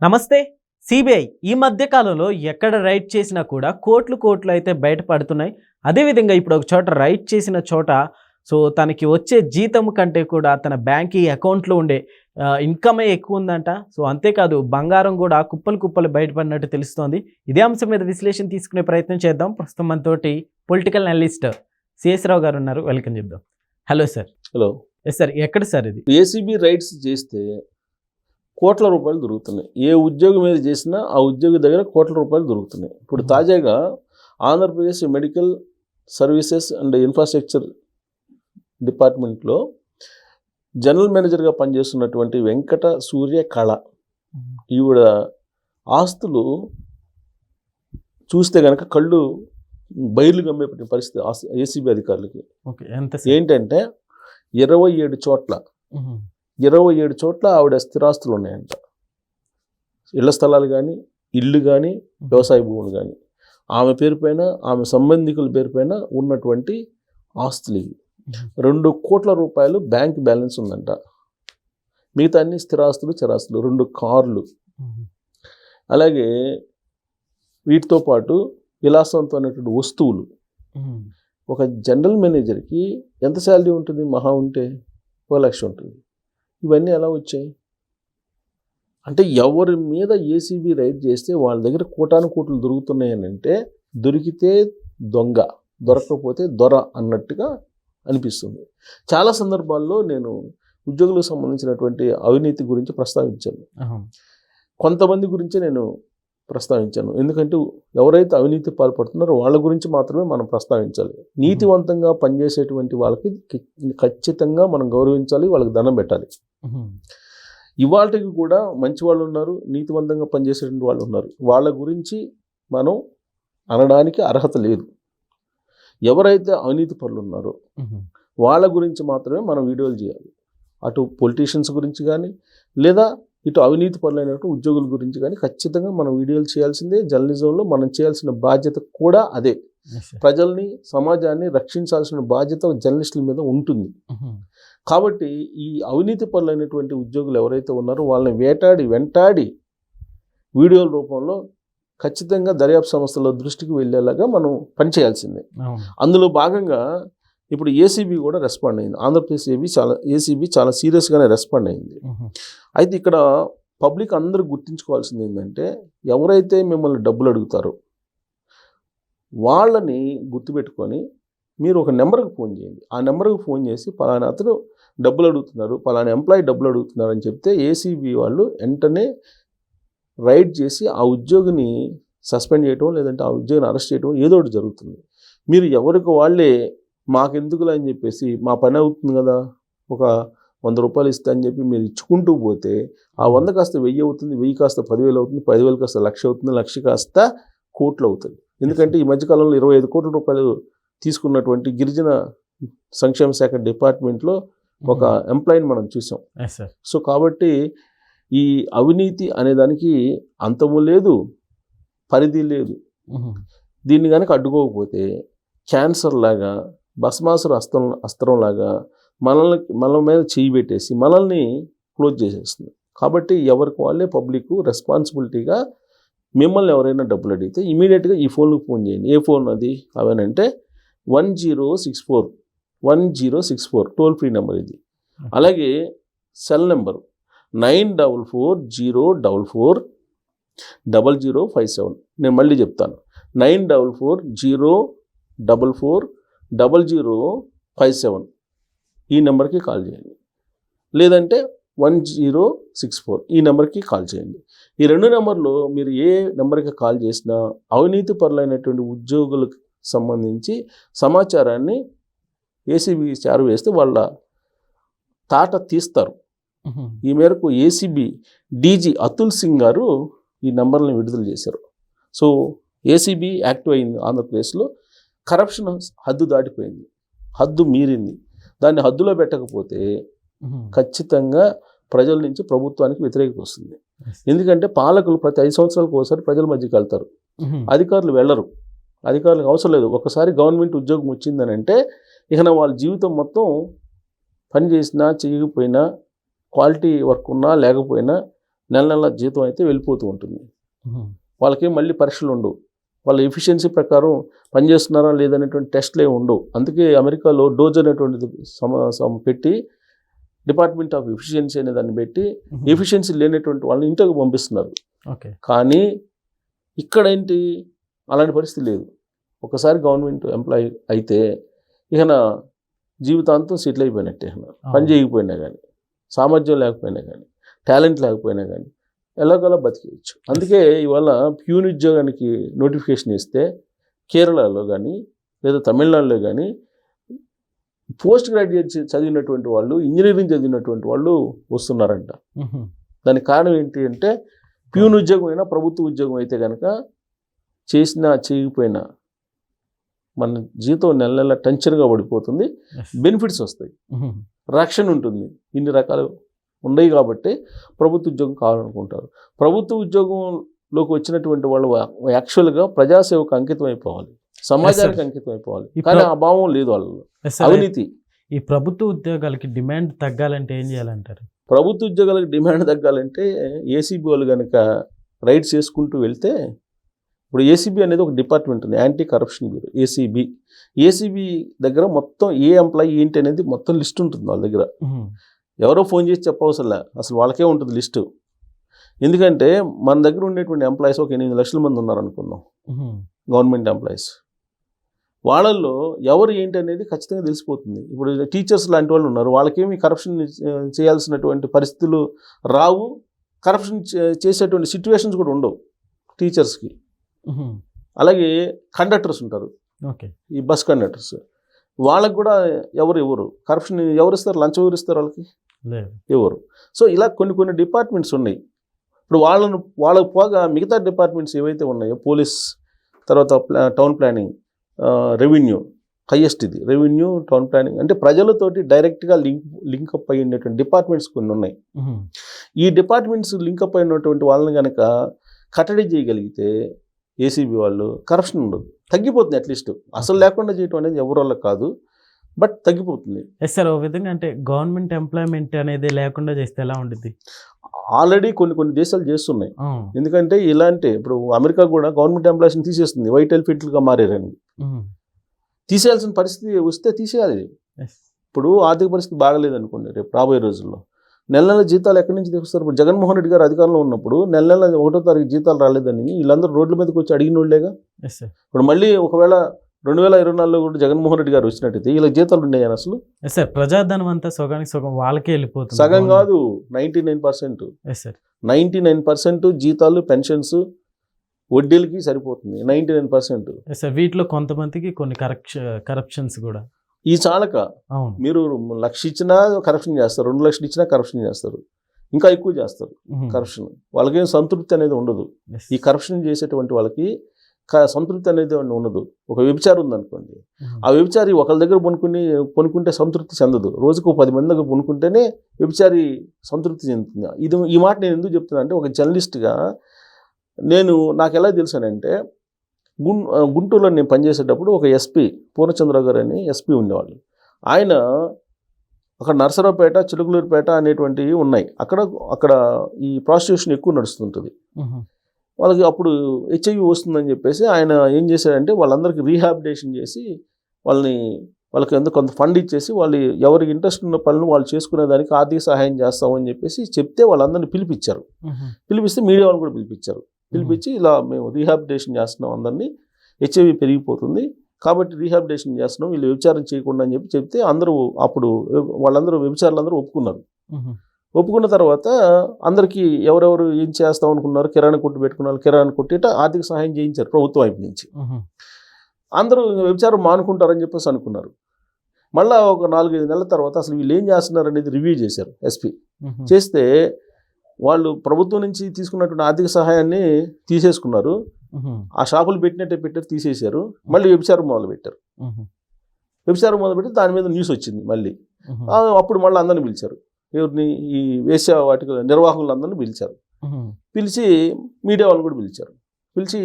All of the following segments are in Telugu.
నమస్తే. సిబిఐ ఈ మధ్య కాలంలో ఎక్కడ రైడ్ చేసినా కూడా కోట్లు అయితే బయటపడుతున్నాయి. అదేవిధంగా ఇప్పుడు ఒక చోట రైడ్ చేసిన చోట తనకి వచ్చే జీతం కంటే కూడా తన బ్యాంక్ అకౌంట్లో ఉండే ఇన్కమే ఎక్కువ ఉందంట. అంతేకాదు బంగారం కూడా కుప్పలు బయటపడినట్టు తెలుస్తోంది. ఇదే అంశం మీద విశ్లేషణ తీసుకునే ప్రయత్నం చేద్దాం. ప్రస్తుతం మనతోటి పొలిటికల్ అనలిస్ట్ సిఎస్ రావు గారు ఉన్నారు. వెల్కమ్ చెప్దాం. Hello sir. Hello. Yes sir. ఎక్కడ సార్ ఇది? ఏసీబీ రైడ్స్ చేస్తే కోట్ల రూపాయలు దొరుకుతున్నాయి. ఏ ఉద్యోగం మీద చేసినా ఆ ఉద్యోగి దగ్గర కోట్ల రూపాయలు దొరుకుతున్నాయి. ఇప్పుడు తాజాగా Andhra Pradesh medical services and infrastructure డిపార్ట్మెంట్లో జనరల్ మేనేజర్గా పనిచేస్తున్నటువంటి వెంకట సూర్య కళ ఈవిడ ఆస్తులు చూస్తే కనుక కళ్ళు బయర్లు గమ్మే పరిస్థితి ఏసీబీ అధికారులకి. ఏంటంటే 27 చోట్ల ఆవిడ స్థిరాస్తులు ఉన్నాయంట. ఇళ్ల స్థలాలు కానీ, ఇల్లు కానీ, వ్యవసాయ భూములు కానీ, ఆమె పేరు పైన, ఆమె సంబంధికుల పేరు పైన ఉన్నటువంటి ఆస్తులు ఇవి. 2 కోట్ల రూపాయలు బ్యాంక్ బ్యాలెన్స్ ఉందంట. మిగతా అన్ని స్థిరాస్తులు, చరాస్తులు, 2 కార్లు. అలాగే వీటితో పాటు విలాసవంతమైనటువంటి వస్తువులు. ఒక జనరల్ మేనేజర్కి ఎంత శాలరీ ఉంటుంది? మహా ఉంటే 1 లక్ష ఉంటుంది. ఇవన్నీ ఎలా వచ్చాయి అంటే ఎవరి మీద ఏసీబీ రైడ్ చేస్తే వాళ్ళ దగ్గర కోట్లు దొరుకుతున్నాయని అంటే దొరికితే దొంగ, దొరకకపోతే దొర అన్నట్టుగా అనిపిస్తుంది. చాలా సందర్భాల్లో నేను ఉద్యోగులకు సంబంధించినటువంటి అవినీతి గురించి ప్రస్తావించాను. కొంతమంది గురించి నేను ప్రస్తావించాను. ఎందుకంటే ఎవరైతే అవినీతి పాల్పడుతున్నారో వాళ్ళ గురించి మాత్రమే మనం ప్రస్తావించాలి. నీతివంతంగా పనిచేసేటువంటి వాళ్ళకి ఖచ్చితంగా మనం గౌరవించాలి, వాళ్ళకి దండం పెట్టాలి. ఇవాళకి కూడా మంచి వాళ్ళు ఉన్నారు, నీతివంతంగా పనిచేసేటువంటి వాళ్ళు ఉన్నారు. వాళ్ళ గురించి మనం అనడానికి అర్హత లేదు. ఎవరైతే అవినీతి పరులు ఉన్నారో వాళ్ళ గురించి మాత్రమే మనం వీడియోలు చేయాలి. అటు పొలిటీషియన్స్ గురించి కానీ, లేదా ఇటు అవినీతి పరులైనటువంటి ఉద్యోగుల గురించి కానీ ఖచ్చితంగా మనం వీడియోలు చేయాల్సిందే. జర్నలిజంలో మనం చేయాల్సిన బాధ్యత కూడా అదే. ప్రజల్ని, సమాజాన్ని రక్షించాల్సిన బాధ్యత జర్నలిస్టుల మీద ఉంటుంది. కాబట్టి ఈ అవినీతి పరులైనటువంటి ఉద్యోగులు ఎవరైతే ఉన్నారో వాళ్ళని వెంటాడి వీడియోల రూపంలో ఖచ్చితంగా దర్యాప్తు సంస్థల దృష్టికి వెళ్ళేలాగా మనం పనిచేయాల్సిందే. అందులో భాగంగా ఇప్పుడు ఏసీబీ కూడా రెస్పాండ్ అయింది. ఆంధ్రప్రదేశ్ ఏసీబీ చాలా సీరియస్గానే రెస్పాండ్ అయింది. అయితే ఇక్కడ పబ్లిక్ అందరూ గుర్తుంచుకోవాల్సింది ఏంటంటే, ఎవరైతే మిమ్మల్ని డబ్బులు అడుగుతారో వాళ్ళని గుర్తుపెట్టుకొని మీరు ఒక నెంబర్కి ఫోన్ చేయండి. ఆ నెంబర్కి ఫోన్ చేసి పలానా అతను డబ్బులు అడుగుతున్నారు, పలానా ఎంప్లాయీ డబ్బులు అడుగుతున్నారు అని చెప్తే ఏసీబీ వాళ్ళు వెంటనే రైడ్ చేసి ఆ ఉద్యోగిని సస్పెండ్ చేయటం, లేదంటే ఆ ఉద్యోగిని అరెస్ట్ చేయటం ఏదో ఒకటి జరుగుతుంది. మీరు ఎవరికి వాళ్ళే మాకెందుకులా అని చెప్పేసి, మా పని అవుతుంది కదా, ఒక 100 రూపాయలు ఇస్తా అని చెప్పి మీరు ఇచ్చుకుంటూ పోతే ఆ 100 కాస్త 1000 అవుతుంది, 1000 కాస్త 10,000 అవుతుంది, 10,000 కాస్త 1,00,000 అవుతుంది, 1,00,000 కాస్త కోట్లు అవుతుంది. ఎందుకంటే ఈ మధ్యకాలంలో 25 కోట్ల రూపాయలు తీసుకున్నటువంటి గిరిజన సంక్షేమ శాఖ డిపార్ట్మెంట్లో ఒక ఎంప్లాయీని మనం చూసాం. కాబట్టి ఈ అవినీతి అనేదానికి అంతము లేదు, పరిధి లేదు. దీన్ని కనుక అడ్డుకోకపోతే క్యాన్సర్ లాగా, భస్మాసుర అస్త్రం లాగా మన మీద చేయి పెట్టేసి మనల్ని క్లోజ్ చేసేస్తుంది. కాబట్టి ఎవరికి వాళ్ళే పబ్లిక్ రెస్పాన్సిబిలిటీగా మిమ్మల్ని ఎవరైనా డబ్బులు అడిగితే ఇమీడియట్గా ఈ ఫోన్కి ఫోన్ చేయండి. ఏ ఫోన్ అది? అవేనంటే 1064 టోల్ ఫ్రీ నెంబర్ ఇది. అలాగే సెల్ నెంబరు 9440440057. నేను మళ్ళీ చెప్తాను, 9440440057. ఈ నెంబర్కి కాల్ చేయండి. లేదంటే 1064 ఈ నెంబర్కి కాల్ చేయండి. ఈ 2 నెంబర్లో మీరు ఏ నెంబర్కి కాల్ చేసినా అవినీతి పరులైనటువంటి ఉద్యోగులకు సంబంధించి సమాచారాన్ని ఏసీబీ చేరవేస్తే వాళ్ళ తాట తీస్తారు. ఈ మేరకు ఏసీబీ డీజీ అతుల్ సింగ్ గారు ఈ నెంబర్లను విడుదల చేశారు. ఏసీబీ యాక్టివ్ అయింది ఆంధ్రప్రదేశ్లో. కరప్షన్ హద్దు దాటిపోయింది, హద్దు మీరింది. దాన్ని హద్దులో పెట్టకపోతే ఖచ్చితంగా ప్రజల నుంచి ప్రభుత్వానికి వ్యతిరేకత వస్తుంది. ఎందుకంటే పాలకులు ప్రతి 5 సంవత్సరాలకు ఒకసారి ప్రజల మధ్యకి వెళ్తారు, అధికారులు వెళ్ళరు. అధికారులకు అవసరం లేదు. ఒకసారి గవర్నమెంట్ ఉద్యోగం వచ్చిందని అంటే ఇక వాళ్ళ జీవితం మొత్తం పని చేసినా చేయకపోయినా, క్వాలిటీ వర్క్ ఉన్నా లేకపోయినా నెల నెల జీతం అయితే వెళ్ళిపోతూ ఉంటుంది. వాళ్ళకి మళ్ళీ పరీక్షలు ఉండవు. వాళ్ళ ఎఫిషియన్సీ ప్రకారం పనిచేస్తున్నారా లేదనేటువంటి టెస్ట్లు ఏమి ఉండవు. అందుకే అమెరికాలో డోజ్ అనేటువంటిది పెట్టి డిపార్ట్మెంట్ ఆఫ్ ఎఫిషియన్సీ అనే దాన్ని పెట్టి ఎఫిషియన్సీ లేనటువంటి వాళ్ళని ఇంటికి పంపిస్తున్నారు. కానీ ఇక్కడ ఏంటి అలాంటి పరిస్థితి లేదు. ఒకసారి గవర్నమెంట్ ఎంప్లాయీ అయితే ఇక జీవితాంతం సెటిల్ అయిపోయినట్టే. పని చేయకపోయినా కానీ, సామర్థ్యం లేకపోయినా కానీ, టాలెంట్ లేకపోయినా కానీ ఎలాగోలా బతికేయచ్చు. అందుకే ఇవాళ ప్యూన్ ఉద్యోగానికి నోటిఫికేషన్ ఇస్తే కేరళలో కానీ లేదా తమిళనాడులో కానీ పోస్ట్ గ్రాడ్యుయేట్ చదివినటువంటి వాళ్ళు, ఇంజనీరింగ్ చదివినటువంటి వాళ్ళు వస్తున్నారంట. దానికి కారణం ఏంటి అంటే ప్యూన్ ఉద్యోగం అయినా ప్రభుత్వ ఉద్యోగం అయితే కనుక చేసినా చేయకపోయినా మన జీతం నెల నెల టెన్షన్గా పడిపోతుంది, బెనిఫిట్స్ వస్తాయి, రక్షణ ఉంటుంది, ఇన్ని రకాలు ఉన్నాయి. కాబట్టి ప్రభుత్వ ఉద్యోగం కావాలనుకుంటారు. ప్రభుత్వ ఉద్యోగంలోకి వచ్చినటువంటి వాళ్ళు యాక్చువల్గా ప్రజాసేవకు అంకితం అయిపోవాలి, సమాజానికి అంకితం అయిపోవాలి. కానీ ఆ భావం లేదు వాళ్ళలో. అవినీతి. ఈ ప్రభుత్వ ఉద్యోగాలకి డిమాండ్ తగ్గాలంటే ఏం చేయాలంటారు? ప్రభుత్వ ఉద్యోగాలకు డిమాండ్ తగ్గాలంటే ఏసీబీ వాళ్ళు కనుక రైట్స్ చేసుకుంటూ వెళ్తే, ఇప్పుడు ఏసీబీ అనేది ఒక డిపార్ట్మెంట్ ఉంది, anti corruption bureau, ACB. ACB దగ్గర మొత్తం ఏ ఎంప్లాయీ ఏంటి అనేది మొత్తం లిస్ట్ ఉంటుంది వాళ్ళ దగ్గర. ఎవరో ఫోన్ చేసి చెప్పవసరం, అసలు వాళ్ళకే ఉంటుంది లిస్టు. ఎందుకంటే మన దగ్గర ఉండేటువంటి ఎంప్లాయీస్ ఒక 8 లక్షల మంది ఉన్నారనుకుందాం, గవర్నమెంట్ ఎంప్లాయీస్. వాళ్ళల్లో ఎవరు ఏంటి అనేది ఖచ్చితంగా తెలిసిపోతుంది. ఇప్పుడు టీచర్స్ లాంటి వాళ్ళు ఉన్నారు, వాళ్ళకేమి కరప్షన్ చేయాల్సినటువంటి పరిస్థితులు రావు, కరప్షన్ చేసేటువంటి సిచ్యువేషన్స్ కూడా ఉండవు టీచర్స్కి. అలాగే కండక్టర్స్ ఉంటారు, ఈ బస్ కండక్టర్స్, వాళ్ళకి కూడా ఎవరు కరప్షన్ ఎవరు ఇస్తారు, లంచం ఎవరు ఇస్తారు వాళ్ళకి, ఎవరు. సో ఇలా కొన్ని డిపార్ట్మెంట్స్ ఉన్నాయి. ఇప్పుడు వాళ్ళకు పోగా మిగతా డిపార్ట్మెంట్స్ ఏవైతే ఉన్నాయో, పోలీస్, తర్వాత టౌన్ ప్లానింగ్, రెవెన్యూ, హైయెస్ట్ ఇది రెవెన్యూ, టౌన్ ప్లానింగ్, అంటే ప్రజలతోటి డైరెక్ట్గా లింకప్ అయి ఉండేటువంటి డిపార్ట్మెంట్స్ కొన్ని ఉన్నాయి. ఈ డిపార్ట్మెంట్స్ లింకప్ అయినటువంటి వాళ్ళని కనుక కట్టడి చేయగలిగితే ఏసీబీ వాళ్ళు కరప్షన్ ఉండదు, తగ్గిపోతుంది. అట్లీస్ట్ అసలు లేకుండా చేయటం అనేది ఎవరి వల్ల కాదు, బట్ తగ్గిపోతుంది. సార్, ఓ విధంగా అంటే గవర్నమెంట్ ఎంప్లాయ్మెంట్ అనేది లేకుండా చేస్తే ఎలా ఉంటుంది? ఆల్రెడీ కొన్ని దేశాలు చేస్తున్నాయి. ఎందుకంటే ఇలాంటి ఇప్పుడు అమెరికా కూడా గవర్నమెంట్ ఎంప్లాయీస్ని తీసేస్తుంది, వైట్ ఎలిఫెంట్లుగా మారారని. తీసేయాల్సిన పరిస్థితి వస్తే తీసేయాలి. ఇప్పుడు ఆర్థిక పరిస్థితి బాగలేదు అనుకోండి, రేపు రాబోయే రోజుల్లో నెల జీతాలు ఎక్కడి నుంచి తెస్తారు? ఇప్పుడు జగన్మోహన్ రెడ్డి గారు అధికారంలో ఉన్నప్పుడు నెల 1వ తారీఖు జీతాలు రాలేదని వీళ్ళందరూ రోడ్ల మీదకి వచ్చి అడిగిన వాళ్ళేగా. ఇప్పుడు మళ్ళీ ఒకవేళ 2024లో కూడా జగన్మోహన్ రెడ్డి గారు వచ్చినట్టయితే ఇలా జీతాలు ఉన్నాయని అసలు? సార్, ప్రజాధనం అంతా సగానికి సగం వాళ్ళకే వెళ్ళిపోతుంది. సగం కాదు, 99% జీతాలు, పెన్షన్స్, వడ్డీలకి సరిపోతుంది. 99%. సార్, వీటిలో కొంతమందికి కొన్ని కరప్షన్స్ కూడా ఈ చాలక మీరు 1,00,000 ఇచ్చినా కరప్షన్ చేస్తారు, 2 లక్షలు ఇచ్చినా కరప్షన్ చేస్తారు, ఇంకా ఎక్కువ చేస్తారు కరప్షన్. వాళ్ళకేం సంతృప్తి అనేది ఉండదు. ఈ కరప్షన్ చేసేటువంటి వాళ్ళకి సంతృప్తి అనేది ఉండదు. ఒక వ్యభిచారం ఉందనుకోండి, ఆ వ్యభిచారి ఒకరి దగ్గర పొనుకుంటే సంతృప్తి చెందదు, రోజుకు 10 మంది దగ్గర పొనుకుంటేనే వ్యభిచారి సంతృప్తి చెందుతుంది. ఈ మాట నేను ఎందుకు చెప్తున్నా అంటే, ఒక జర్నలిస్ట్గా నాకు ఎలా తెలుసానంటే, గుంటూరులో నేను పనిచేసేటప్పుడు ఒక ఎస్పీ, పూర్ణచంద్ర గారు అని ఎస్పీ ఉండేవాళ్ళు. ఆయన అక్కడ నరసరావుపేట, చిలుకలూరుపేట అనేటువంటివి ఉన్నాయి. అక్కడ ఈ ప్రాస్టిట్యూషన్ ఎక్కువ నడుస్తుంటుంది. వాళ్ళకి అప్పుడు హెచ్ఐవి వస్తుందని చెప్పేసి ఆయన ఏం చేశాడంటే, వాళ్ళందరికీ రీహాబిలిటేషన్ చేసి వాళ్ళకి కొంత ఫండ్ ఇచ్చేసి, వాళ్ళు ఎవరికి ఇంట్రెస్ట్ ఉన్న పనులు వాళ్ళు చేసుకునేదానికి ఆర్థిక సహాయం చేస్తామని చెప్పేసి చెప్తే వాళ్ళందరినీ పిలిపించారు. పిలిపిస్తే మీడియా వాళ్ళు కూడా పిలిపించి ఇలా మేము రీహాబిలిటేషన్ చేస్తున్నాం, అందరినీ హెచ్ఐవి పెరిగిపోతుంది కాబట్టి రీహాబిలిటేషన్ చేస్తున్నాం, వీళ్ళు వ్యభిచారం చేయకుండా అని చెప్తే అప్పుడు వాళ్ళందరూ వ్యభిచారులందరూ ఒప్పుకున్నారు. ఒప్పుకున్న తర్వాత అందరికీ ఎవరెవరు ఏం చేస్తాం అనుకున్నారు, కిరాణా కొట్టు పెట్టుకున్నారు, కిరాణా కొట్టి ఆర్థిక సహాయం చేయించారు ప్రభుత్వం వైపు నుంచి. అందరూ వ్యభిచారం మానుకుంటారని చెప్పేసి అనుకున్నారు. మళ్ళీ ఒక 4-5 నెలల తర్వాత అసలు వీళ్ళు ఏం చేస్తున్నారు అనేది రివ్యూ చేశారు ఎస్పీ. చేస్తే వాళ్ళు ప్రభుత్వం నుంచి తీసుకున్నటువంటి ఆర్థిక సహాయాన్ని తీసేసుకున్నారు, ఆ షాపులు పెట్టారు, తీసేశారు, మళ్ళీ వ్యభిచారం మొదలుపెట్టి దాని మీద న్యూస్ వచ్చింది మళ్ళీ. అప్పుడు మళ్ళీ అందరిని పిలిచారు, ఎవరిని, ఈ వేశ్య వాటికి నిర్వాహకులందరినీ పిలిచి మీడియా వాళ్ళు కూడా పిలిచి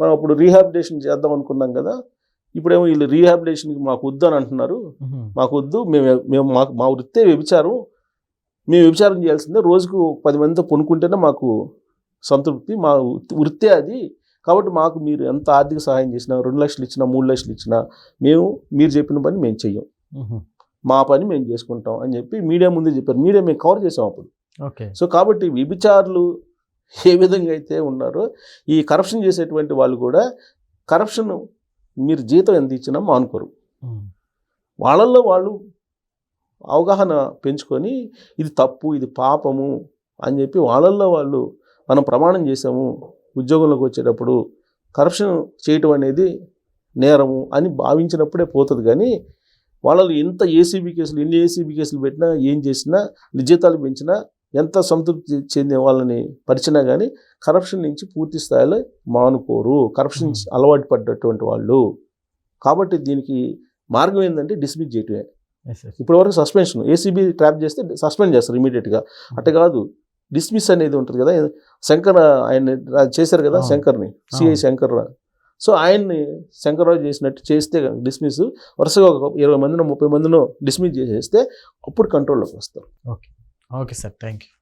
మనం అప్పుడు రీహాబిలిటేషన్ చేద్దాం అనుకున్నాం కదా, ఇప్పుడేమో వీళ్ళు రీహాబిలిటేషన్కి మాకు వద్దు అని అంటున్నారు, మాకు వద్దు, మా వృత్తే వ్యభిచారం, మేము వ్యభిచారం చేయాల్సిందే, రోజుకు 10 మందితో పొనుకుంటేనే మాకు సంతృప్తి, మా వృత్తే అది. కాబట్టి మాకు మీరు ఎంత ఆర్థిక సహాయం చేసినా, 2 లక్షలు ఇచ్చినా, 3 లక్షలు ఇచ్చినా మీరు చెప్పిన పని మేము చెయ్యం, మా పని మేము చేసుకుంటాం అని చెప్పి మీడియా ముందే చెప్పారు. మీడియా మేము కవర్ చేసాం అప్పుడు. ఓకే. సో కాబట్టి వ్యభిచారులు ఏ విధంగా అయితే ఉన్నారో, ఈ కరప్షన్ చేసేటువంటి వాళ్ళు కూడా కరప్షన్ మీరు జీతం ఎంత ఇచ్చినా మానుకోరు. వాళ్ళల్లో వాళ్ళు అవగాహన పెంచుకొని ఇది తప్పు, ఇది పాపము అని చెప్పి వాళ్ళల్లో వాళ్ళు మనం ప్రమాణం చేసాము ఉద్యోగంలోకి వచ్చేటప్పుడు కరప్షన్ చేయటం అనేది నేరము అని భావించినప్పుడే పోతుంది. కానీ వాళ్ళలో ఎంత ఏసీబీ కేసులు, ఎన్ని ఏసీబీ కేసులు పెట్టినా, ఏం చేసినా, జీతాలు పెంచినా, ఎంత సంతృప్తి చెందిన వాళ్ళని పరిచినా కానీ కరప్షన్ నుంచి పూర్తి స్థాయిలో మానుకోరు, కరప్షన్ అలవాటు పడ్డటువంటి వాళ్ళు. కాబట్టి దీనికి మార్గం ఏంటంటే డిస్మిస్ చేయటమే. ఇప్పటివరకు సస్పెన్షన్, ఏసీబీ ట్రాప్ చేస్తే సస్పెండ్ చేస్తారు ఇమీడియట్గా. అట్ట కాదు, డిస్మిస్ అనేది ఉంటుంది కదా. శంకర్ ఆయన చేశారు కదా, శంకర్ని, సిఐ శంకర్. సో ఆయన్ని శంకర్రావు చేసినట్టు చేస్తే డిస్మిస్, వరుసగా ఒక 20 మందినో 30 మందినో డిస్మిస్ చేసేస్తే అప్పుడు కంట్రోల్లోకి వస్తారు. Okay sir, thank you.